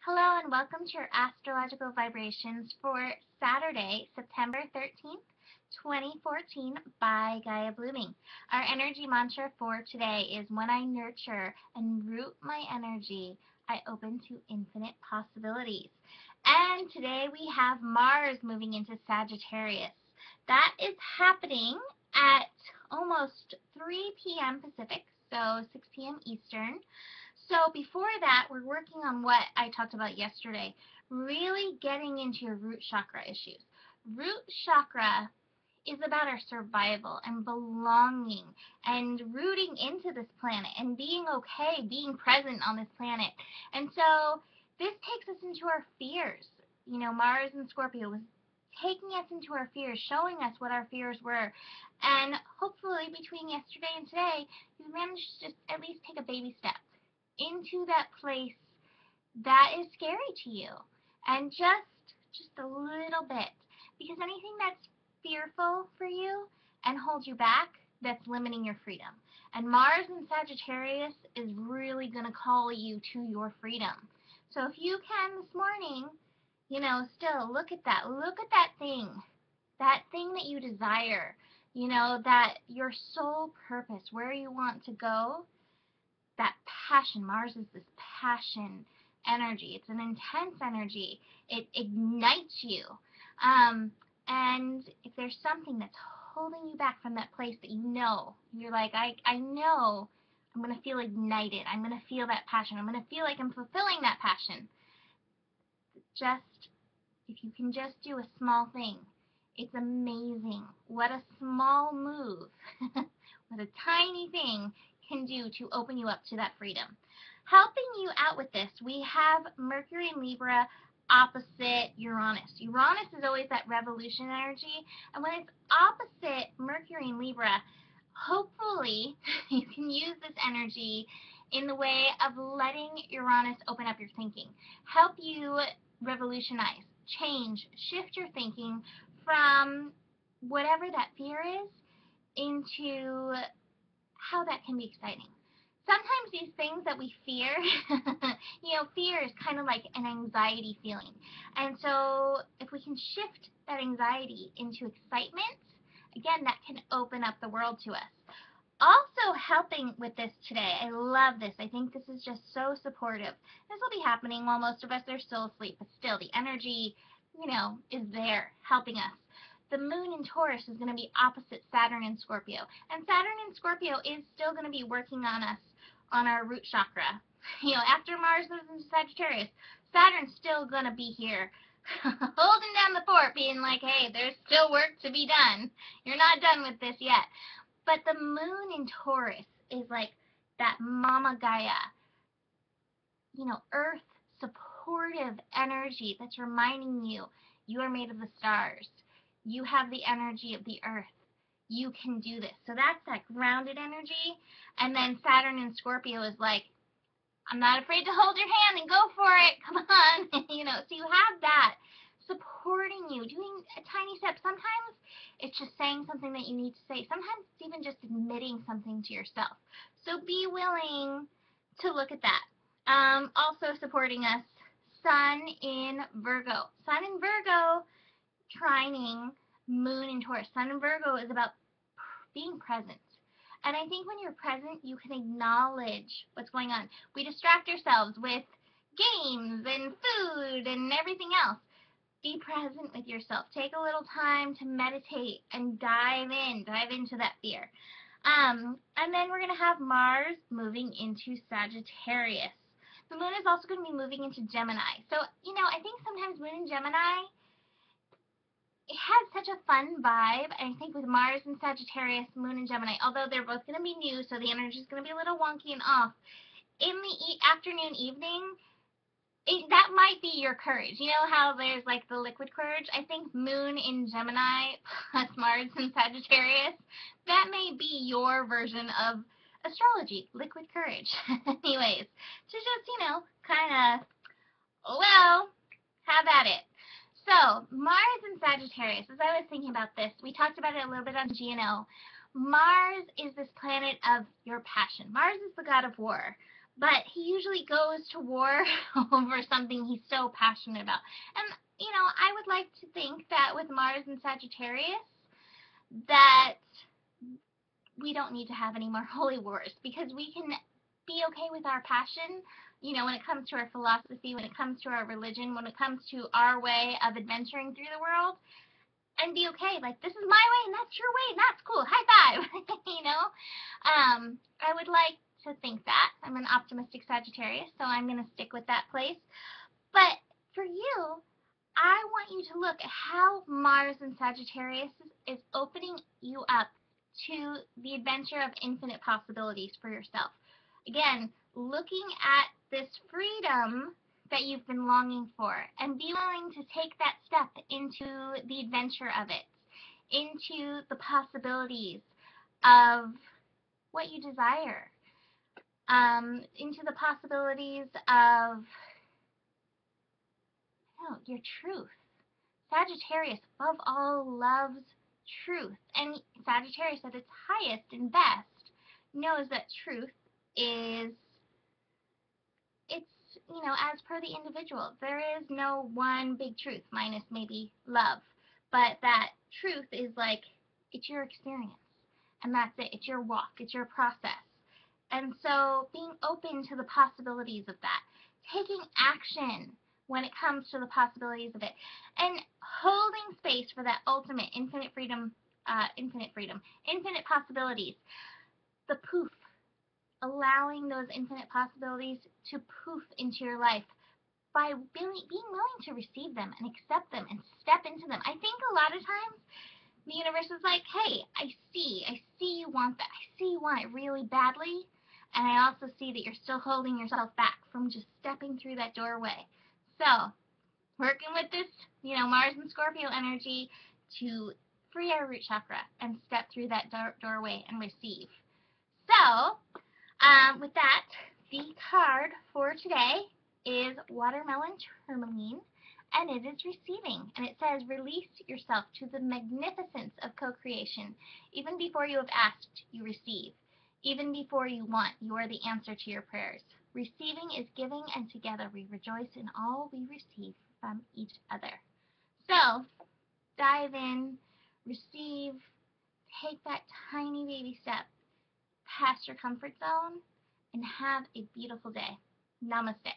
Hello and welcome to your astrological vibrations for Saturday, September 13th, 2014 by Gaia Blooming. Our energy mantra for today is when I nurture and root my energy, I open to infinite possibilities. And today we have Mars moving into Sagittarius. That is happening at almost 3 p.m. Pacific, so 6 p.m. Eastern. So before that, we're working on what I talked about yesterday, really getting into your root chakra issues. Root chakra is about our survival and belonging and rooting into this planet and being okay, being present on this planet. And so this takes us into our fears. You know, Mars and Scorpio was taking us into our fears, showing us what our fears were. And hopefully between yesterday and today, you managed to just at least take a baby step into that place that is scary to you, and just a little bit, because anything that's fearful for you and holds you back, that's limiting your freedom. And Mars in Sagittarius is really going to call you to your freedom. So if you can this morning, still look at that thing that you desire, that your soul purpose, where you want to go. That passion, Mars is this passion energy. It's an intense energy. It ignites you. And if there's something that's holding you back from that place that you're like, I know I'm going to feel ignited. I'm going to feel that passion. I'm going to feel like I'm fulfilling that passion. If you can just do a small thing, it's amazing what a small move, what a tiny thing can do to open you up to that freedom. Helping you out with this, we have Mercury in Libra opposite Uranus. Uranus is always that revolution energy, and when it's opposite Mercury in Libra, hopefully you can use this energy in the way of letting Uranus open up your thinking, help you revolutionize, change, shift your thinking from whatever that fear is into how that can be exciting. Sometimes these things that we fear, fear is kind of like an anxiety feeling. And so if we can shift that anxiety into excitement, again, that can open up the world to us. Also helping with this today, I love this. I think this is just so supportive. This will be happening while most of us are still asleep, but still the energy, is there helping us. The moon in Taurus is going to be opposite Saturn in Scorpio. And Saturn in Scorpio is still going to be working on us, on our root chakra. After Mars moves into Sagittarius, Saturn's still going to be here, holding down the fort, being like, hey, there's still work to be done. You're not done with this yet. But the moon in Taurus is like that Mama Gaia, earth supportive energy that's reminding you are made of the stars. You have the energy of the earth. You can do this. So that's that grounded energy. And then Saturn in Scorpio is like, I'm not afraid to hold your hand and go for it. Come on. So you have that supporting you, doing a tiny step. Sometimes it's just saying something that you need to say. Sometimes it's even just admitting something to yourself. So be willing to look at that. Also supporting us, Sun in Virgo. Sun in Virgo trining moon in Taurus. Sun in Virgo is about being present. And I think when you're present, you can acknowledge what's going on. We distract ourselves with games and food and everything else. Be present with yourself. Take a little time to meditate and dive into that fear. And then we're going to have Mars moving into Sagittarius. The moon is also going to be moving into Gemini. So, I think sometimes moon in Gemini, it has such a fun vibe. I think with Mars and Sagittarius, moon and Gemini, although they're both going to be new, so the energy is going to be a little wonky and off, in the afternoon, evening, that might be your courage. You know how there's like the liquid courage? I think moon in Gemini plus Mars in Sagittarius, that may be your version of astrology, liquid courage. Anyways, to just, kind of, have at it. So, Mars in Sagittarius, as I was thinking about this, we talked about it a little bit on GNO. Mars is this planet of your passion. Mars is the god of war. but he usually goes to war over something he's so passionate about. And, I would like to think that with Mars and Sagittarius, that we don't need to have any more holy wars because we can be okay with our passion, when it comes to our philosophy, when it comes to our religion, when it comes to our way of adventuring through the world, and be okay. Like, this is my way and that's your way and that's cool. High five. I would like to think that. I'm an optimistic Sagittarius, so I'm going to stick with that place. But for you, I want you to look at how Mars in Sagittarius is opening you up to the adventure of infinite possibilities for yourself. Again, looking at this freedom that you've been longing for and be willing to take that step into the adventure of it, into the possibilities of what you desire, into the possibilities of your truth. Sagittarius, above all, loves truth. And Sagittarius, at its highest and best, knows that truth is, it's, as per the individual. There is no one big truth, minus maybe love. But that truth is like, it's your experience. And that's it. It's your walk. It's your process. And so being open to the possibilities of that, taking action when it comes to the possibilities of it, and holding space for that ultimate infinite possibilities, the poof, allowing those infinite possibilities to poof into your life by being willing to receive them and accept them and step into them. I think a lot of times the universe is like, hey, I see you want that. I see you want it really badly. And I also see that you're still holding yourself back from just stepping through that doorway. So, working with this, Mars and Scorpio energy to free our root chakra and step through that doorway and receive. So, with that, the card for today is Watermelon Tourmaline, and it is receiving. And it says, release yourself to the magnificence of co-creation. Even before you have asked, you receive. Even before you want, you are the answer to your prayers. Receiving is giving, and together we rejoice in all we receive from each other. So, dive in, receive, take that tiny baby step past your comfort zone, and have a beautiful day. Namaste.